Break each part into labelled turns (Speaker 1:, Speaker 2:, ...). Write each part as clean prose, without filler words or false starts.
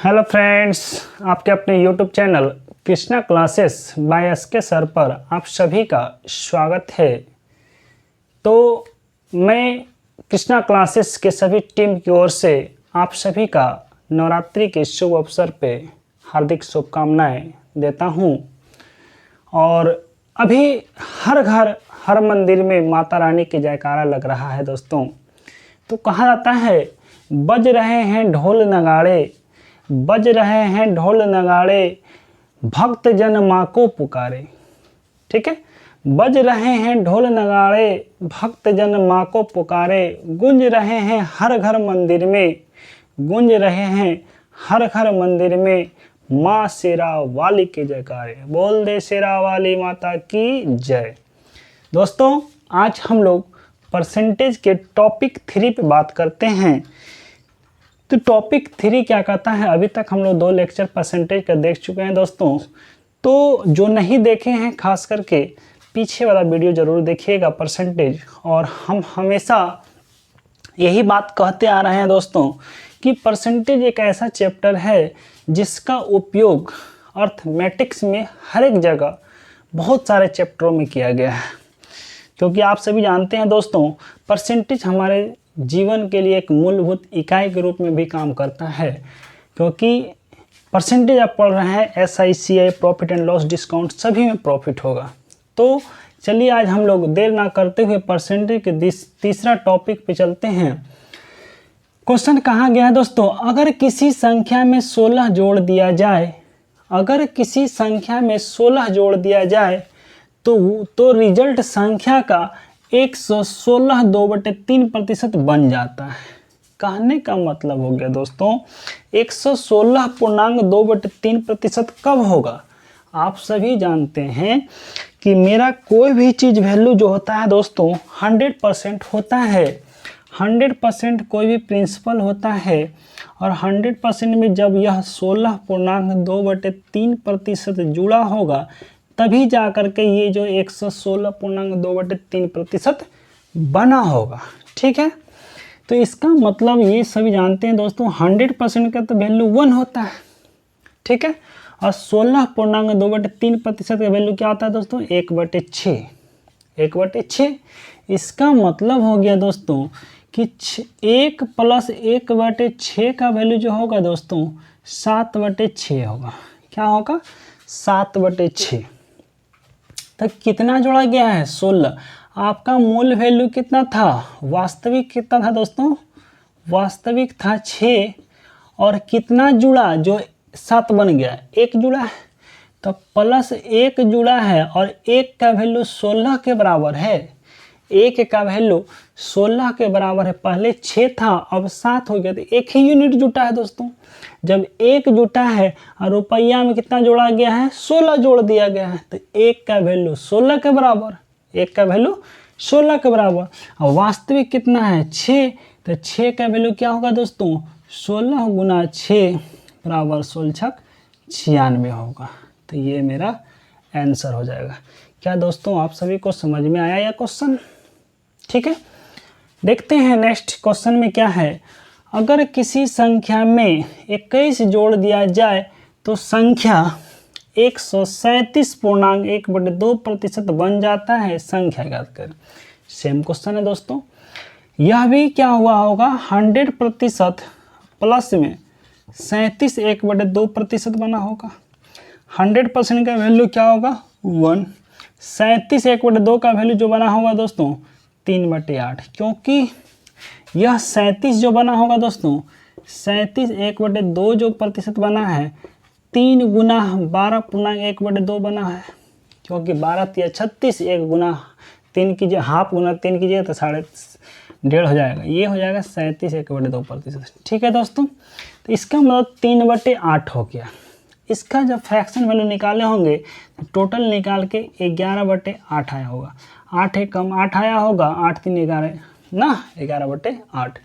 Speaker 1: Hello friends, आपके अपने YouTube channel Krishna classes by SK sir पर आप सभी का स्वागत है। तो मैं कृष्णा क्लासेस के सभी टीम की ओर से आप सभी का नवरात्रि के शुभ अवसर पे हार्दिक शुभकामनाएं देता हूं। और अभी हर घर हर मंदिर में माता रानी के जयकारा लग रहा है दोस्तों। तो कहा जाता है बज रहे हैं ढोल नगाड़े, बज रहे हैं ढोल नगाड़े, भक्त जन माँ को पुकारे। ठीक है, बज रहे हैं ढोल नगाड़े, भक्त जन माँ को पुकारे, गूंज रहे हैं हर घर मंदिर में, गूंज रहे हैं हर घर मंदिर में, माँ शेरा वाली के जयकारे। बोल दे शेरा वाली माता की जय। दोस्तों, आज हम लोग परसेंटेज के टॉपिक 3 पे बात करते हैं। तो टॉपिक 3 क्या कहता है? अभी तक हम लोग 2 लेक्चर परसेंटेज का देख चुके हैं दोस्तों। तो जो नहीं देखे हैं खास करके पीछे वाला वीडियो ज़रूर देखिएगा परसेंटेज। और हम हमेशा यही बात कहते आ रहे हैं दोस्तों कि परसेंटेज एक ऐसा चैप्टर है जिसका उपयोग अर्थमेटिक्स में हर एक जगह बहुत सारे चैप्टरों में किया गया है। क्योंकि आप सभी जानते हैं दोस्तों, परसेंटेज हमारे जीवन के लिए एक मूलभूत इकाई के रूप में भी काम करता है। क्योंकि परसेंटेज आप पढ़ रहे हैं, SICI, profit and loss, discount, सभी में प्रॉफिट होगा। तो चलिए आज हम लोग देर ना करते हुए परसेंटेज के तीसरा टॉपिक पे चलते हैं। क्वेश्चन कहा गया है दोस्तों, अगर किसी संख्या में 16 जोड़ दिया जाए, अगर किसी संख्या में 16 जोड़ दिया जाए तो रिजल्ट संख्या का 116 2/3% बन जाता है। कहने का मतलब हो गया दोस्तों 116 पूर्णांक 2/3% कब होगा? आप सभी जानते हैं कि मेरा कोई भी चीज़ वैल्यू जो होता है दोस्तों 100% होता है। 100% कोई भी प्रिंसिपल होता है और 100% में जब यह 16 पूर्णांक 2/3% जुड़ा होगा तभी जा कर के ये जो 116 पूर्णांक 2/3% बना होगा। ठीक है, तो इसका मतलब ये सभी जानते हैं दोस्तों 100% का तो वैल्यू 1 होता है। ठीक है, और 16 पूर्णांक 2/3% का वैल्यू क्या होता है दोस्तों? 1/6। 1/6 इसका मतलब हो गया दोस्तों कि 1 + 1/6 का वैल्यू जो होगा दोस्तों 7/6 होगा। क्या होगा? 7/6। तो कितना जोड़ा गया है? 16। आपका मूल वैल्यू कितना था? वास्तविक कितना था दोस्तों? वास्तविक था 6। और कितना जुड़ा जो 7 बन गया? 1 जुड़ा है। तो +1 जुड़ा है और 1 का वैल्यू 16 के बराबर है। 1 का वैल्यू 16 के बराबर है। पहले 6 था, अब 7 हो गया। तो 1 ही यूनिट जुटा है दोस्तों। जब 1 जुटा है और रुपया में कितना जोड़ा गया है? 16 जोड़ दिया गया है। तो 1 का वैल्यू 16 के बराबर, 1 का वैल्यू 16 के बराबर। और वास्तविक कितना है? 6। तो 6 का वैल्यू क्या होगा दोस्तों? 16 × 6 बराबर 16 96 होगा। तो ये मेरा आंसर हो जाएगा। क्या दोस्तों आप सभी को समझ में आया यह क्वेश्चन? ठीक है, देखते हैं नेक्स्ट क्वेश्चन में क्या है। अगर किसी संख्या में 21 जोड़ दिया जाए तो संख्या 137 पूर्णांक 1/2% बन जाता है। संख्या ज्ञात करें। सेम क्वेश्चन है दोस्तों। यह भी क्या हुआ होगा? 100% प्लस में 37 1/2% बना होगा। 100% का वैल्यू क्या होगा? 1। 37 1/2 का वैल्यू जो बना होगा दोस्तों 3/8। क्योंकि यह 37 जो बना होगा दोस्तों 37 1/2 जो प्रतिशत बना है 3 × 12 पूर्णांक 1/2 बना है। क्योंकि 12 × 36, 1 × 3 कीजिए, हाफ × 3 कीजिए तो 1.5 हो जाएगा। ये हो जाएगा 37 1/2%। ठीक है दोस्तों, तो इसका मतलब 3/8 हो गया। इसका जब फ्रैक्शन वैल्यू निकाले होंगे तो टोटल निकाल के 11/8 आया होगा। 8 एक कम 8 आया होगा, 8 3 11 ना, 11/8।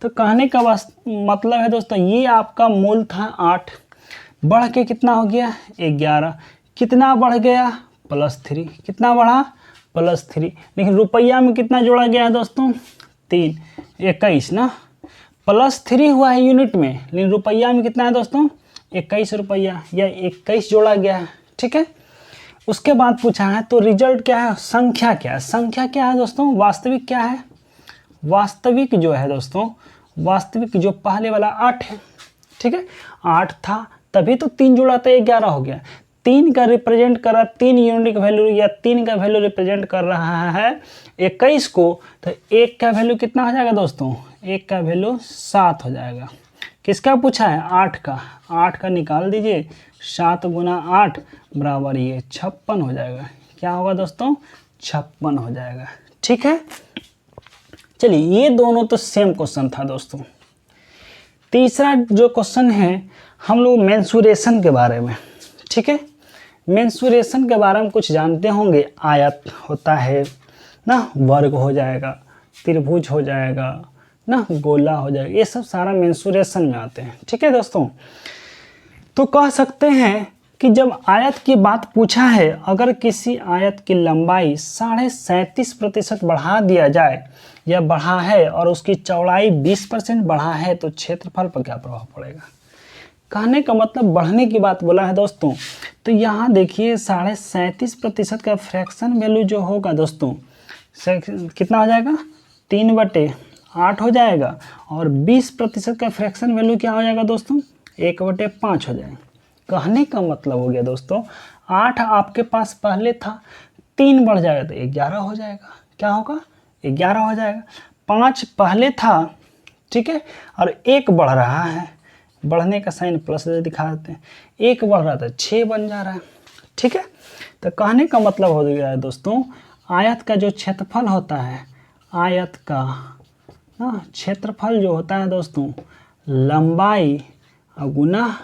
Speaker 1: तो कहने का मतलब है दोस्तों ये आपका मूल था 8, बढ़ के कितना हो गया? 11। कितना बढ़ गया? +3। कितना बढ़ा? +3। लेकिन रुपया में कितना जोड़ा गया है दोस्तों? 3। 21 ना, +3 हुआ है यूनिट में, लेकिन रुपया में कितना है दोस्तों 21 रुपया, या 21 जोड़ा गया है। ठीक है, उसके बाद पूछा है तो रिजल्ट क्या है, संख्या क्या है। संख्या क्या है दोस्तों, वास्तविक क्या है, वास्तविक जो है दोस्तों, वास्तविक जो पहले वाला 8 है। ठीक है, 8 था तभी तो 3 जोड़ा तो 11 हो गया। 3 का रिप्रेजेंट कर रहा है 3 यूनिट का वैल्यू, या 3 का वैल्यू रिप्रेजेंट कर रहा है 21 को, तो 1 का वैल्यू कितना हो जाएगा दोस्तों, 1 का वैल्यू 7 हो जाएगा। किसका पूछा है, 8 का। 8 का निकाल दीजिए, 7 गुना 8 बराबर ये 56 हो जाएगा। क्या होगा दोस्तों, 56 हो जाएगा। ठीक है, चलिए ये दोनों तो सेम क्वेश्चन था दोस्तों। तीसरा जो क्वेश्चन है हम लोग मेंसुरेशन के बारे में। ठीक है, मेंसुरेशन के बारे में कुछ जानते होंगे। आयत होता है ना, वर्ग हो जाएगा, त्रिभुज हो जाएगा ना, गोला हो जाएगा, ये सब सारा मेंसुरेशन में आते हैं। ठीक है दोस्तों, तो कह सकते हैं कि जब आयत की बात पूछा है, अगर किसी आयत की लंबाई 37.5% बढ़ा दिया जाए या बढ़ा है और उसकी चौड़ाई 20% बढ़ा है तो क्षेत्रफल पर क्या प्रभाव पड़ेगा। कहने का मतलब बढ़ने की बात बोला है दोस्तों। तो यहाँ देखिए 37.5% का फ्रैक्शन वैल्यू जो होगा दोस्तों कितना हो जाएगा, 3/8 हो जाएगा, और 20% का फ्रैक्शन वैल्यू क्या हो जाएगा दोस्तों, 1/5 हो जाएगा। कहने का मतलब हो गया दोस्तों 8 आपके पास पहले था, 3 बढ़ जाएगा तो 11 हो जाएगा। क्या होगा, 11 हो जाएगा। 5 पहले था, ठीक है, और 1 बढ़ रहा है, बढ़ने का साइन प्लस दिखा देते हैं, 1 बढ़ रहा था 6 बन जा रहा है। ठीक है, तो कहने का मतलब हो गया है दोस्तों आयत का जो क्षेत्रफल होता है, आयत का क्षेत्रफल जो होता है दोस्तों लंबाई गुना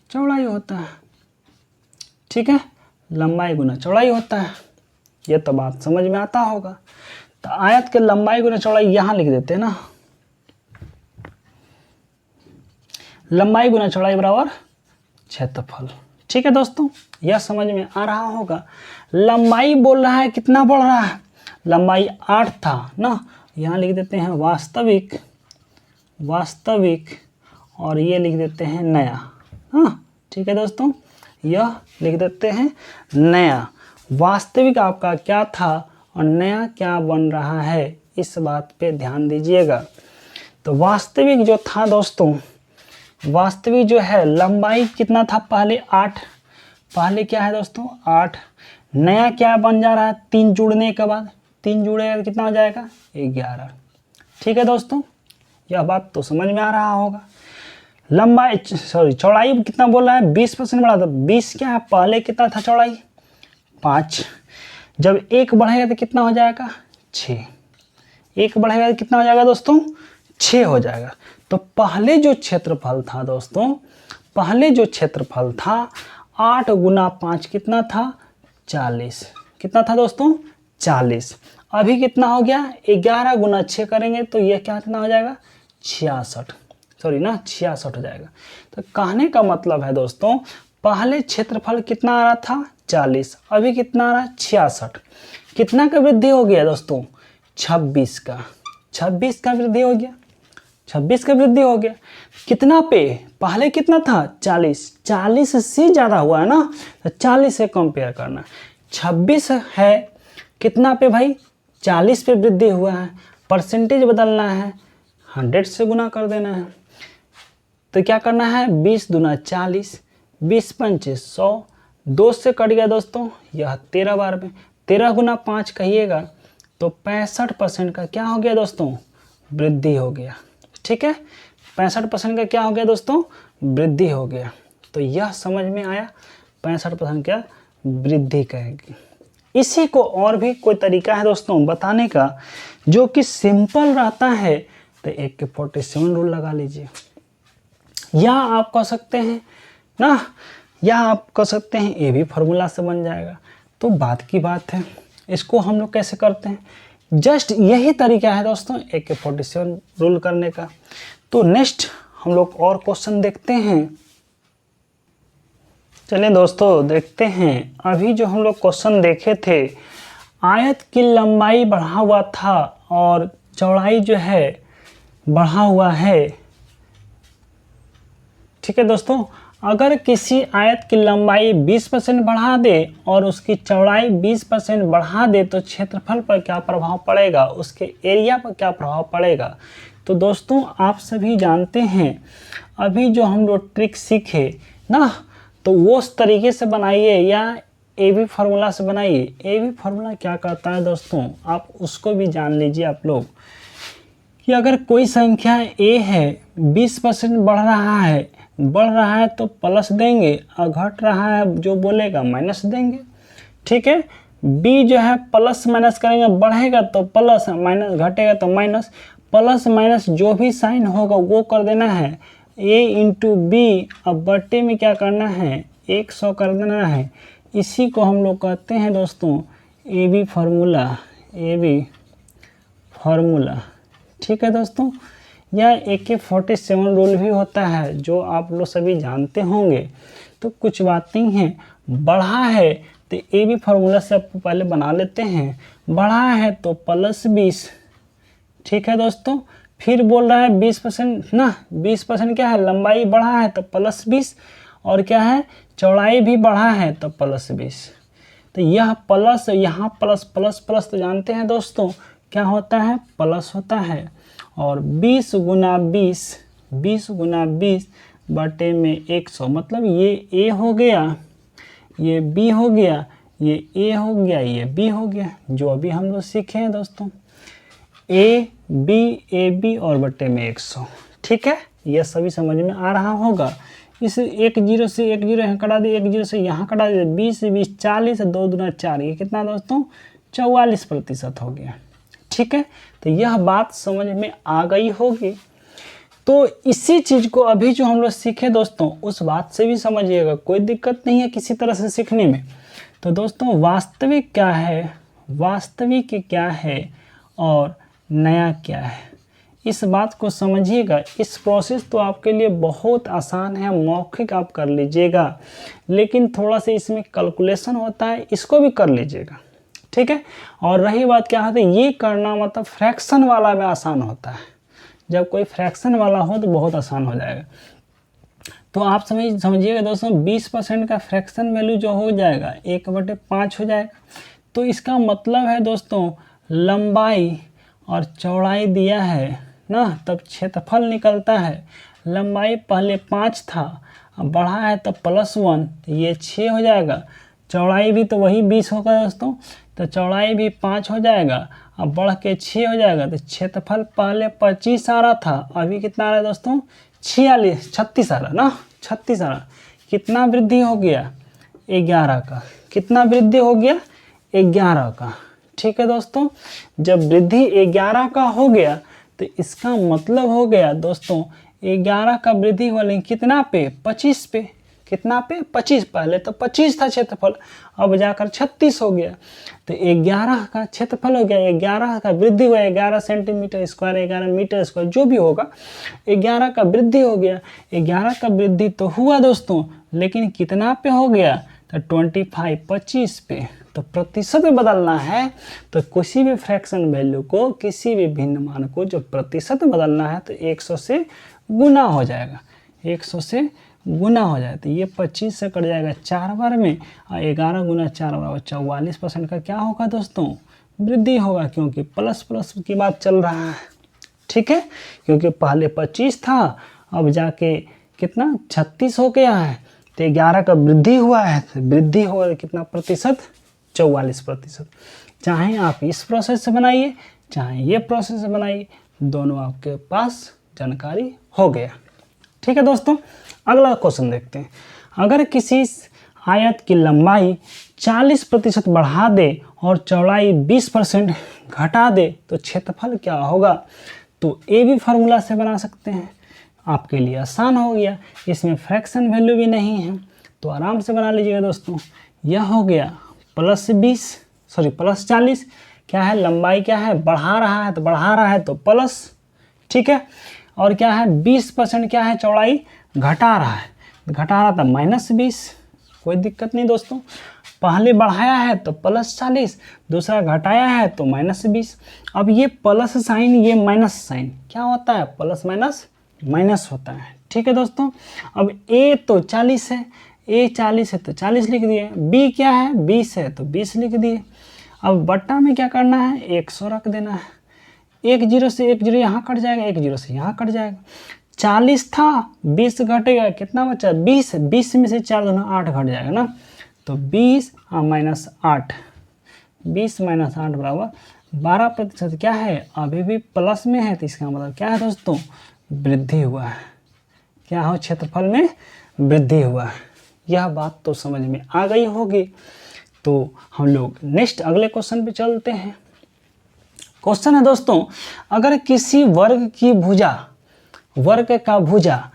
Speaker 1: चौड़ाई होता है। ठीक है, लंबाई गुना चौड़ाई होता है, ये तो बात समझ में आता होगा। तो आयत के लंबाई गुना चौड़ाई यहाँ लिख देते हैं ना, लंबाई गुना चौड़ाई बराबर क्षेत्रफल। ठीक है दोस्तों, यह समझ में आ रहा होगा। लंबाई बोल रहा है कितना बढ़ रहा है, लंबाई 8 था ना, यहाँ लिख देते हैं वास्तविक, वास्तविक, और ये लिख देते हैं नया। हाँ ठीक है दोस्तों, यह लिख देते हैं नया। वास्तविक आपका क्या था और नया क्या बन रहा है, इस बात पे ध्यान दीजिएगा। तो वास्तविक जो था दोस्तों, वास्तविक जो है लंबाई कितना था पहले 8, पहले क्या है दोस्तों 8, नया क्या बन जा रहा है 3 जुड़ने के बाद, 3 जुड़ेगा तो कितना हो जाएगा 11। ठीक है दोस्तों, यह बात तो समझ में आ रहा होगा। लंबाई चौड़ाई कितना बोल रहा है 20% बढ़ा, तो 20 क्या है पहले कितना था चौड़ाई 5, जब 1 बढ़ेगा तो कितना हो जाएगा 6, 1 बढ़ेगा तो कितना हो जाएगा दोस्तों 6 हो जाएगा। तो पहले जो क्षेत्रफल था दोस्तों, पहले जो क्षेत्रफल था 8 गुना 5 कितना था 40, कितना था दोस्तों 40। अभी कितना हो गया 11 गुना 6 करेंगे तो यह क्या कितना हो जाएगा 66 हो जाएगा। तो कहने का मतलब है दोस्तों पहले क्षेत्रफल कितना आ रहा था 40, अभी कितना आ रहा है 66। कितना का वृद्धि हो गया दोस्तों 26 का, 26 का वृद्धि हो गया, 26 का वृद्धि हो गया। कितना पे, पहले कितना था 40, 40 से ज़्यादा हुआ है ना, तो 40 से कंपेयर करना। 26 है कितना पे भाई 40 पे वृद्धि हुआ है, परसेंटेज बदलना है, 100 से गुना कर देना है। तो क्या करना है 20 दूना 40, 20 पंचे 100, 2 से कट गया दोस्तों, यह 13 बार में, 13 गुना 5 कहिएगा तो 65% का क्या हो गया दोस्तों वृद्धि हो गया। ठीक है, 65% का क्या हो गया दोस्तों वृद्धि हो गया। तो यह समझ में आया 65% क्या वृद्धि कहेगी। इसी को और भी कोई तरीका है दोस्तों बताने का जो कि सिंपल रहता है, तो 1/47 रूल लगा लीजिए, या आप कह सकते हैं ना, या आप कह सकते हैं ये भी फार्मूला से बन जाएगा। तो बात की बात है, इसको हम लोग कैसे करते हैं, जस्ट यही तरीका है दोस्तों 1/47 रूल करने का। तो नेक्स्ट हम लोग और क्वेश्चन देखते हैं। चलिए दोस्तों देखते हैं, अभी जो हम लोग क्वेश्चन देखे थे, आयत की लंबाई बढ़ा हुआ था और चौड़ाई जो है बढ़ा हुआ है, ठीक है दोस्तों, अगर किसी आयत की लंबाई 20% बढ़ा दे और उसकी चौड़ाई 20% बढ़ा दे तो क्षेत्रफल पर क्या प्रभाव पड़ेगा, उसके एरिया पर क्या प्रभाव पड़ेगा। तो दोस्तों आप सभी जानते हैं, अभी जो हम लोग ट्रिक सीखे ना, तो वो उस तरीके से बनाइए या ए बी फार्मूला से बनाइए। ए बी फार्मूला क्या कहता है दोस्तों, आप उसको भी जान लीजिए आप लोग, कि अगर कोई संख्या ए है 20% बढ़ रहा है तो प्लस देंगे, और घट रहा है जो बोलेगा माइनस देंगे। ठीक है, बी जो है प्लस माइनस करेंगे, बढ़ेगा तो प्लस, माइनस घटेगा तो माइनस। प्लस माइनस जो भी साइन होगा वो कर देना है ए इंटू बी, अब बट्टे में क्या करना है 100 कर देना है। इसी को हम लोग कहते हैं दोस्तों A B formula, A B formula. ठीक है दोस्तों, यह AK-47 रूल भी होता है जो आप लोग सभी जानते होंगे। तो कुछ बातें हैं, बढ़ा है तो ए बी फार्मूला से आपको पहले बना लेते हैं। बढ़ा है तो +20, ठीक है दोस्तों। फिर बोल रहा है 20% ना, 20% क्या है, लंबाई बढ़ा है तो +20, और क्या है चौड़ाई भी बढ़ा है तो +20। तो यह प्लस, यहाँ प्लस प्लस प्लस तो जानते हैं दोस्तों क्या होता है, प्लस होता है। और 20 गुना 20 बटे में 100, मतलब ये ए हो गया, ये बी हो गया, ये ए हो गया, ये बी हो गया, जो अभी हम लोग सीखे हैं दोस्तों, ए बी और बटे में 100। ठीक है, यह सभी समझ में आ रहा होगा। इस 1 0 से 1 0 यहाँ कटा दिए, 1 0 से यहाँ कटा दिए, 20 20 40, 2 दूना 4, ये कितना दोस्तों 44% हो गया। ठीक है, तो यह बात समझ में आ गई होगी। तो इसी चीज़ को अभी जो हम लोग सीखे दोस्तों, उस बात से भी समझिएगा, कोई दिक्कत नहीं है किसी तरह से सीखने में। तो दोस्तों वास्तविक क्या है, वास्तविक क्या है और नया क्या है, इस बात को समझिएगा। इस प्रोसेस तो आपके लिए बहुत आसान है, मौखिक आप कर लीजिएगा, लेकिन थोड़ा सा इसमें कैलकुलेशन होता है, इसको भी कर लीजिएगा। ठीक है, और रही बात क्या होता है, ये करना मतलब फ्रैक्शन वाला में आसान होता है। जब कोई फ्रैक्शन वाला हो तो बहुत आसान हो जाएगा। तो आप समझिएगा दोस्तों, 20% का फ्रैक्शन वैल्यू जो हो जाएगा 1/5 हो जाएगा। तो इसका मतलब है दोस्तों, लंबाई और चौड़ाई दिया है ना, तब क्षेत्रफल निकलता है। लंबाई पहले 5 था, अब बढ़ा है तो +1, तो ये 6 हो जाएगा। चौड़ाई भी तो वही 20 होगा दोस्तों, तो चौड़ाई भी 5 हो जाएगा, अब बढ़ के 6 हो जाएगा। तो क्षेत्रफल पहले 25 आ रहा था, अभी कितना आ रहा है दोस्तों 36 आ रहा ना, 36 आ रहा। कितना वृद्धि हो गया 11 का, कितना वृद्धि हो गया 11 का। ठीक है दोस्तों, जब वृद्धि 11 का हो गया तो इसका मतलब हो गया दोस्तों 11 का वृद्धि हुआ, लेकिन कितना पे 25 पे, कितना पे 25, पहले तो 25 था क्षेत्रफल, अब जाकर 36 हो गया। तो 11 का क्षेत्रफल हो गया, 11 का वृद्धि हुआ, 11 सेंटीमीटर स्क्वायर, 11 मीटर स्क्वायर जो भी होगा, 11 का वृद्धि हो गया। 11 का वृद्धि तो हुआ दोस्तों, लेकिन कितना पे हो गया, तो 25 पे। तो प्रतिशत में बदलना है तो किसी भी फ्रैक्शन वैल्यू को, किसी भी भिन्न मान को जो प्रतिशत में बदलना है तो 100 से गुना हो जाएगा, 100 से गुना हो जाए। तो ये 25 से कट जाएगा 4 बार में, और 11 गुना 4 बराबर 44% का क्या होगा दोस्तों, वृद्धि होगा, क्योंकि प्लस प्लस की बात चल रहा है। ठीक है, क्योंकि पहले 25 था, अब जाके कितना 36 हो गया है, तो 11 का वृद्धि हुआ है, तो वृद्धि होगा कितना प्रतिशत, 44%। चाहे आप इस प्रोसेस से बनाइए, चाहे ये प्रोसेस से बनाइए, दोनों आपके पास जानकारी हो गया। ठीक है दोस्तों, अगला क्वेश्चन देखते हैं। अगर किसी आयत की लंबाई 40% बढ़ा दे और चौड़ाई 20% घटा दे तो क्षेत्रफल क्या होगा। तो ए बी फार्मूला से बना सकते हैं, आपके लिए आसान हो गया, इसमें फ्रैक्शन वैल्यू भी नहीं है, तो आराम से बना लीजिएगा दोस्तों। यह हो गया +40, क्या है लंबाई क्या है, बढ़ा रहा है तो बढ़ा रहा है तो प्लस, ठीक है, और क्या है 20% क्या है चौड़ाई घटा रहा है, घटा रहा था -20, कोई दिक्कत नहीं दोस्तों। पहले बढ़ाया है तो +40, दूसरा घटाया है तो -20। अब ये प्लस साइन, ये माइनस साइन क्या होता है, प्लस माइनस माइनस होता है। ठीक है दोस्तों। अब ए तो 40 है, ए 40 है तो 40 लिख दिए। बी क्या है, 20 है तो 20 लिख दिए। अब बट्टा में क्या करना है, 100 रख देना है। एक जीरो से एक जीरो यहाँ कट जाएगा, एक जीरो से यहाँ कट जाएगा। 40 था, 20 घटेगा, कितना बचा 20। 20 में से 4 दूना 8 घट जाएगा ना, तो 20 माइनस 8, 20 माइनस 8 बराबर 12%। क्या है, अभी भी प्लस में है, तो इसका मतलब क्या है दोस्तों, वृद्धि हुआ है। क्या हो, क्षेत्रफल में वृद्धि हुआ है। यह बात तो समझ में आ गई होगी। तो हम लोग नेक्स्ट अगले क्वेश्चन पे चलते हैं। क्वेश्चन है दोस्तों, अगर किसी वर्ग का भुजा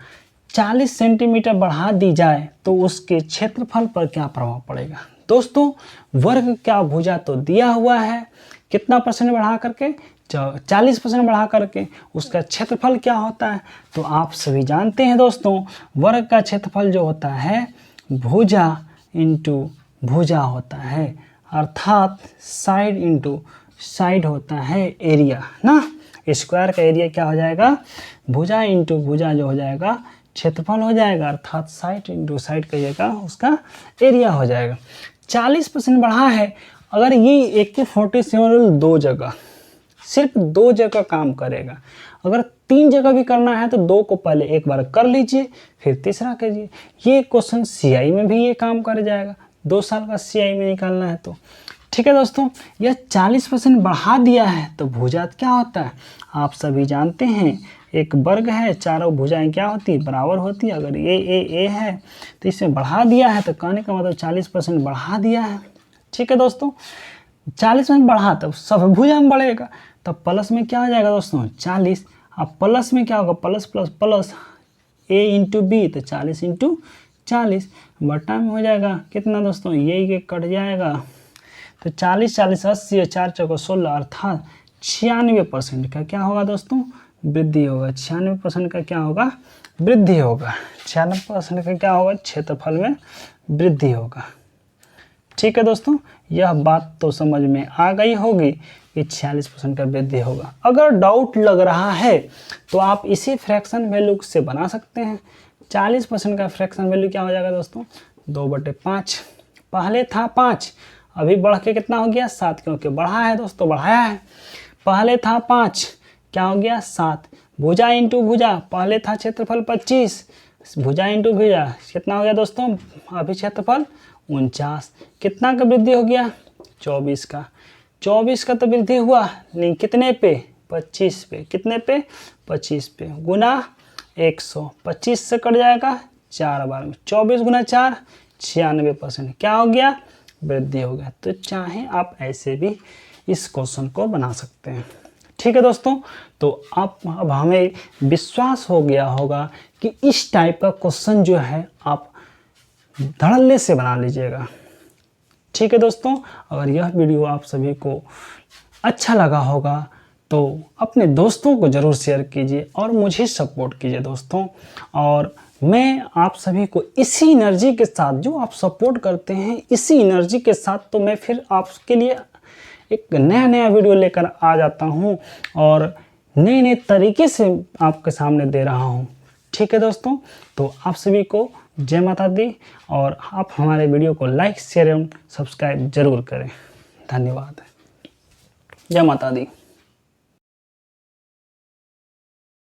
Speaker 1: 40 सेंटीमीटर बढ़ा दी जाए तो उसके क्षेत्रफल पर क्या प्रभाव पड़ेगा। दोस्तों वर्ग का भुजा तो दिया हुआ है, कितना परसेंट बढ़ा करके, 40% बढ़ा करके उसका क्षेत्रफल क्या होता है। तो आप सभी जानते हैं दोस्तों, वर्ग का क्षेत्रफल जो होता है भुजा इंटू भुजा होता है, अर्थात साइड इंटू साइड होता है एरिया ना। स्क्वायर का एरिया क्या हो जाएगा, भुजा इंटू भुजा जो हो जाएगा क्षेत्रफल हो जाएगा, अर्थात साइड इंटू साइड कहिएगा उसका एरिया हो जाएगा। 40% बढ़ा है, अगर ये AK-47 दो जगह, सिर्फ 2 जगह काम करेगा। अगर 3 जगह भी करना है तो 2 को पहले एक बार कर लीजिए, फिर तीसरा कीजिए। ये क्वेश्चन CI में भी ये काम कर जाएगा, 2 साल का CI में निकालना है तो। ठीक है दोस्तों, यह 40% बढ़ा दिया है तो भुजा क्या होता है, आप सभी जानते हैं, एक वर्ग है, चारों भुजाएं क्या होती है, बराबर होती है। अगर ए है तो इसमें बढ़ा दिया है, तो कहने का मतलब 40% बढ़ा दिया है। ठीक है दोस्तों, 40% बढ़ा तो सब भुजा में बढ़ेगा, तब प्लस में क्या हो जाएगा दोस्तों 40। अब प्लस में क्या होगा, प्लस प्लस प्लस ए इंटू बी, तो 40 इंटू 40 बटा में हो जाएगा कितना दोस्तों, ये कट जाएगा, तो 40 40 80 4 चौको 16, अर्थात 96% का क्या होगा दोस्तों, वृद्धि होगा। 96% का क्या होगा, वृद्धि होगा। 96% का क्या होगा, क्षेत्रफल में वृद्धि होगा। ठीक है दोस्तों, यह बात तो समझ में आ गई होगी कि 46% का वृद्धि होगा। अगर डाउट लग रहा है तो आप इसी फ्रैक्शन वैल्यू से बना सकते हैं। 40% का फ्रैक्शन वैल्यू क्या हो जाएगा दोस्तों, 2/5। पहले था 5, अभी बढ़ के कितना हो गया 7, क्योंकि बढ़ा है दोस्तों, बढ़ाया है। पहले था 5, क्या हो गया 7। भुजा इंटू भुजा, पहले था क्षेत्रफल 25, भुजा इंटू भुजा कितना हो गया दोस्तों, अभी क्षेत्रफल 49। कितना का वृद्धि हो गया, 24 का। 24 का तो वृद्धि हुआ, लेकिन कितने पे, 25 पे। कितने पे, 25 पे, गुना 100। 25 से कट जाएगा 4 बार में, 24 गुना 4 96%। क्या हो गया, वृद्धि हो गया। तो चाहे आप ऐसे भी इस क्वेश्चन को बना सकते हैं। ठीक है दोस्तों, तो अब हमें विश्वास हो गया होगा कि इस टाइप का क्वेश्चन जो है आप धड़ल्ले से बना लीजिएगा। ठीक है दोस्तों, अगर यह वीडियो आप सभी को अच्छा लगा होगा तो अपने दोस्तों को ज़रूर शेयर कीजिए और मुझे सपोर्ट कीजिए दोस्तों। और मैं आप सभी को इसी एनर्जी के साथ, जो आप सपोर्ट करते हैं इसी एनर्जी के साथ, तो मैं फिर आपके लिए एक नया वीडियो लेकर आ जाता हूं और नए तरीके से आपके सामने दे रहा हूं। ठीक है दोस्तों, तो आप सभी को जय माता दी, और आप हमारे वीडियो को लाइक शेयर एवं सब्सक्राइब जरूर करें। धन्यवाद, जय माता दी।